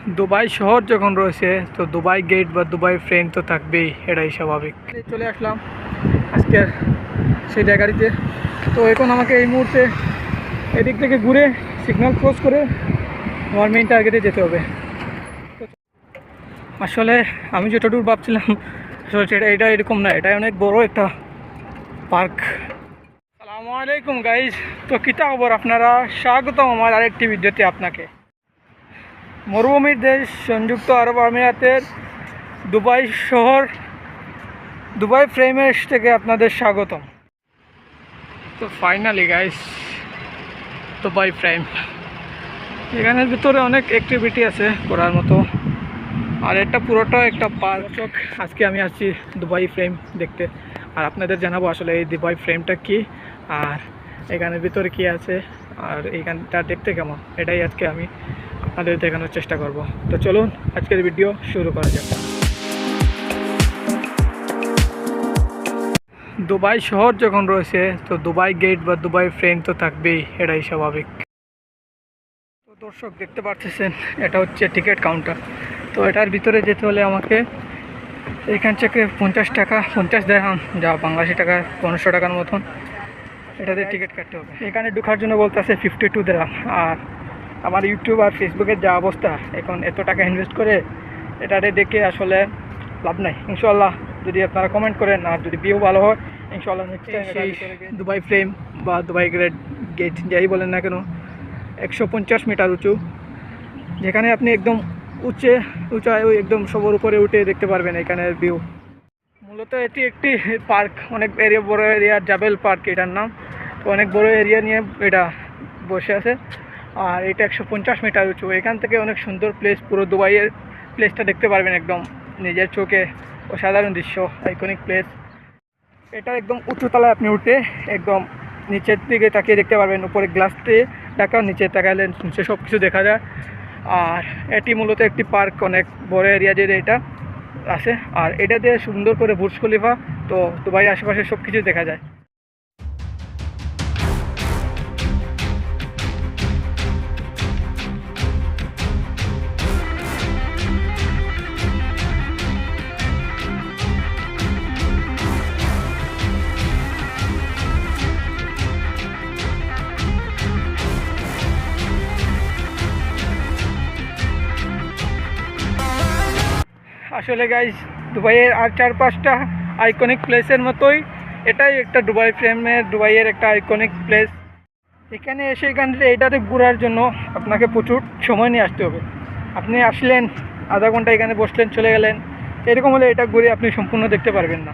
Dubai শহর যখন রয়েছে তো দুবাই গেট বা দুবাই ফ্রেম তো থাকবেই, এটাই স্বাভাবিক। চলে আসলাম আজকের সেই জায়গাটিতে। তো এখন আমাকে এই মুহূর্তে এদিক থেকে ঘুরে সিগন্যাল ক্রস করে আমার মেইন টার্গেটে যেতে হবে। আসলে আমি যতটুকু ভাবছিলাম আসলে সেটা এটা এরকম না, এটা অনেক বড় একটা পার্ক। আসসালামু আলাইকুম গাইজ, তো কিতা খবর আপনারা? স্বাগতম আমার আরেকটি ভিডিওতে আপনাকে। মরুভূমির দেশ সংযুক্ত আরব আমিরাতের দুবাই শহর দুবাই ফ্রেমের থেকে আপনাদের স্বাগতম। তো ফাইনালি গাইস দুবাই ফ্রেম, এখানের ভিতরে অনেক অ্যাক্টিভিটি আছে করার মতো, আর এটা পুরোটা একটা পার্ক। আজকে আমি আসছি দুবাই ফ্রেম দেখতে, আর আপনাদের জানাবো আসলে এই দুবাই ফ্রেমটা কি, আর এখানের ভিতরে কি আছে, আর এইখানটা দেখতে কেমন, এটাই আজকে আমি আপনাদের দেখানোর চেষ্টা করব। তো চলুন আজকের ভিডিও শুরু করা যাক। দুবাই শহর যখন রয়েছে তো দুবাই গেট বা দুবাই ফ্রেম তো থাকবেই, এটাই স্বাভাবিক। তো দর্শক দেখতে পাচ্ছেন এটা হচ্ছে টিকিট কাউন্টার। তো এটার ভিতরে যেতে হলে আমাকে এখান থেকে 50 টাকা 50 দিরহাম, যা বাংলাদেশি টাকা 1500 টাকার মতন, এটাতে টিকিট কাটতে হবে। এখানে ঢোকার জন্য বলতেছে 52 দিরহাম। আর আমার ইউটিউব আর ফেসবুকের যা অবস্থা, এখন এত টাকা ইনভেস্ট করে এটাতে দেখে আসলে লাভ নাই। ইনশাল্লাহ যদি আপনারা কমেন্ট করেন আর যদি ভিউ ভালো হয়, ইনশাল্লাহ নেক্সট টাইম সেই দুবাই ফ্রেম বা দুবাই গেট যাই বলেন না কেন, 150 মিটার উঁচু, যেখানে আপনি একদম উঁচায় ওই একদম সবার উপরে উঠে দেখতে পারবেন এখানের ভিউ। মূলত এটি একটি পার্ক, অনেক বড় এরিয়া, জাবেল পার্ক এটার নাম। তো অনেক বড় এরিয়া নিয়ে এটা বসে আছে, আর এটা 150 মিটার উঁচু। এখান থেকে অনেক সুন্দর প্লেস, পুরো দুবাইয়ের প্লেসটা দেখতে পারবেন একদম নিজের চোখে। অসাধারণ দৃশ্য, আইকনিক প্লেস। এটা একদম উঁচু তলায় আপনি উঠে একদম নিচের দিকে তাকিয়ে দেখতে পারবেন। উপরে গ্লাস দিয়ে ঢাকা, নিচে তাকালে নিচে সব কিছু দেখা যায়। আর এটি মূলত একটি পার্ক, অনেক বড় এরিয়া জুড়ে এটা আছে। আর এটা দিয়ে সুন্দর করে বুর্জ খলিফা, তো দুবাই আশেপাশে সব কিছু দেখা যায়। আসলে গাইজ দুবাইয়ের আর 4-5টা আইকনিক প্লেসের মতোই এটাই একটা দুবাই ফ্রেমের, দুবাইয়ের একটা আইকনিক প্লেস। এখানে এসে এইটাতে ঘোরার জন্য আপনাকে প্রচুর সময় নিয়ে আসতে হবে। আপনি আসলেন, আধা ঘন্টা এখানে বসলেন, চলে গেলেন, এরকম হলে এটা ঘুরে আপনি সম্পূর্ণ দেখতে পারবেন না।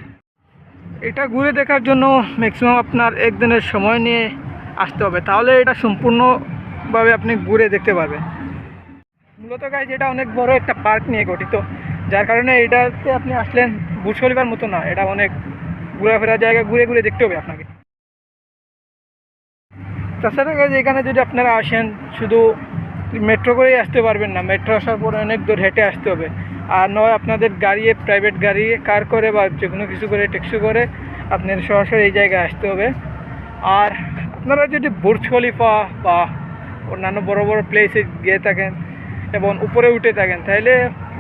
এটা ঘুরে দেখার জন্য ম্যাক্সিমাম আপনার একদিনের সময় নিয়ে আসতে হবে, তাহলে এটা সম্পূর্ণভাবে আপনি ঘুরে দেখতে পারবেন। মূলত গাইজ এটা অনেক বড় একটা পার্ক নিয়ে গঠিত, যার কারণে এটাতে আপনি আসলেন বুর্জ খলিফার মতো না, এটা অনেক ঘোরাফেরার জায়গা, ঘুরে ঘুরে দেখতে হবে আপনাকে। তাছাড়া গাইজ এখানে যদি আপনারা আসেন, শুধু মেট্রো করেই আসতে পারবেন না, মেট্রো আসার পরে অনেক দূর হেঁটে আসতে হবে। আর নয় আপনাদের গাড়ি, প্রাইভেট গাড়ি, কার করে বা যে কোনো কিছু করে, ট্যাক্সি করে আপনার সরাসরি এই জায়গায় আসতে হবে। আর আপনারা যদি বুর্জ খলিফা বা অন্যান্য বড় বড় প্লেসে গিয়ে থাকেন এবং উপরে উঠে থাকেন, তাহলে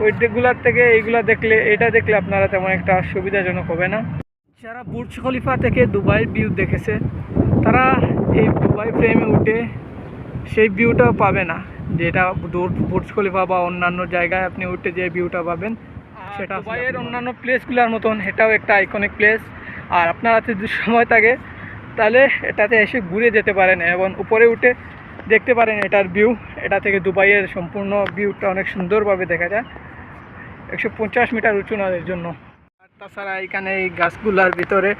ওই দিকগুলোর থেকে এইগুলা দেখলে, এটা দেখলে আপনারা তেমন একটা সুবিধাজনক হবে না। যারা বুর্জ খলিফা থেকে দুবাই ভিউ দেখেছে, তারা এই দুবাই ফ্রেমে উঠে সেই ভিউটা পাবে না, যেটা বুর্জ খলিফা বা অন্যান্য জায়গায় আপনি উঠে যে ভিউটা পাবেন, সেটা দুবাইয়ের অন্যান্য প্লেসগুলোর মতন এটাও একটা আইকনিক প্লেস। আর আপনারা যদি সময় থাকে তাহলে এটাতে এসে ঘুরে যেতে পারেন এবং উপরে উঠে দেখতে পারেন এটার ভিউ। এটা থেকে দুবাইয়ের সম্পূর্ণ ভিউটা অনেক সুন্দরভাবে দেখা যায়, 150 মিটার উঁচু না এর জন্য। আর তাছাড়া এখানে এই গাছগুলার ভিতরে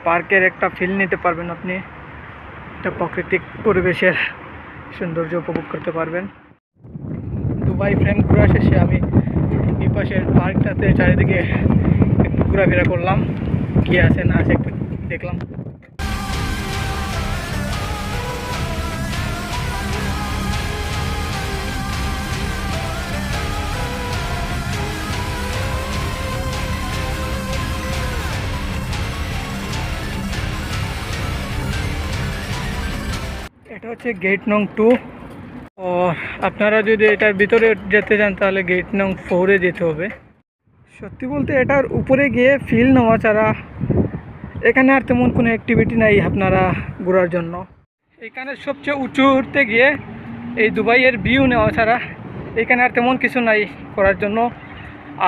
পার্কের একটা ফিল নিতে পারবেন আপনি, একটা প্রাকৃতিক পরিবেশের সৌন্দর্য উপভোগ করতে পারবেন। দুবাই ফ্রেম ঘোরা শেষে আমি এই পাশের পার্কটাতে চারিদিকে একটু ঘোরাফেরা করলাম, কী আছে না আছে একটু দেখলাম। এটা হচ্ছে গেট নং 2। ও আপনারা যদি এটার ভিতরে যেতে চান তাহলে গেট নং 4-এ যেতে হবে। সত্যি বলতে এটার উপরে গিয়ে ফিল নেওয়া ছাড়া এখানে আর তেমন কোনো অ্যাক্টিভিটি নাই আপনারা ঘোরার জন্য। এখানে সবচেয়ে উঁচু উঠতে গিয়ে এই দুবাইয়ের ভিউ নেওয়া ছাড়া এখানে আর তেমন কিছু নাই করার জন্য।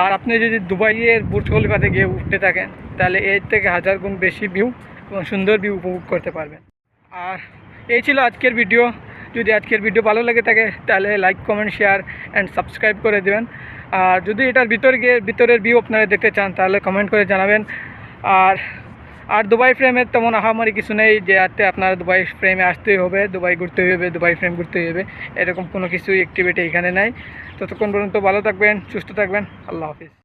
আর আপনি যদি দুবাইয়ের বুর্জ খলিফাতে গিয়ে উঠতে থাকেন তাহলে এর থেকে 1000 গুণ বেশি ভিউ এবং সুন্দর ভিউ উপভোগ করতে পারবেন। আর এই ছিল আজকের ভিডিও। যদি আজকের ভিডিও ভালো লাগে থাকে তাহলে like comment share and subscribe করে দেবেন। আর যদি এটার ভিতরের ভিউ আপনারা দেখতে চান তাহলে কমেন্ট করে জানাবেন। আর দুবাই ফ্রেমের তেমন আহামারি কিছু নেই যে আজকে আপনারা দুবাই ফ্রেমে আসতেই হবে, দুবাই ঘুরতে হবে, দুবাই ফ্রেম ঘুরতে হবে, এরকম কোনো কিছু অ্যাক্টিভিটি এখানে নাই। ততক্ষণ পর্যন্ত ভালো থাকবেন, সুস্থ থাকবেন। আল্লাহ হাফিজ।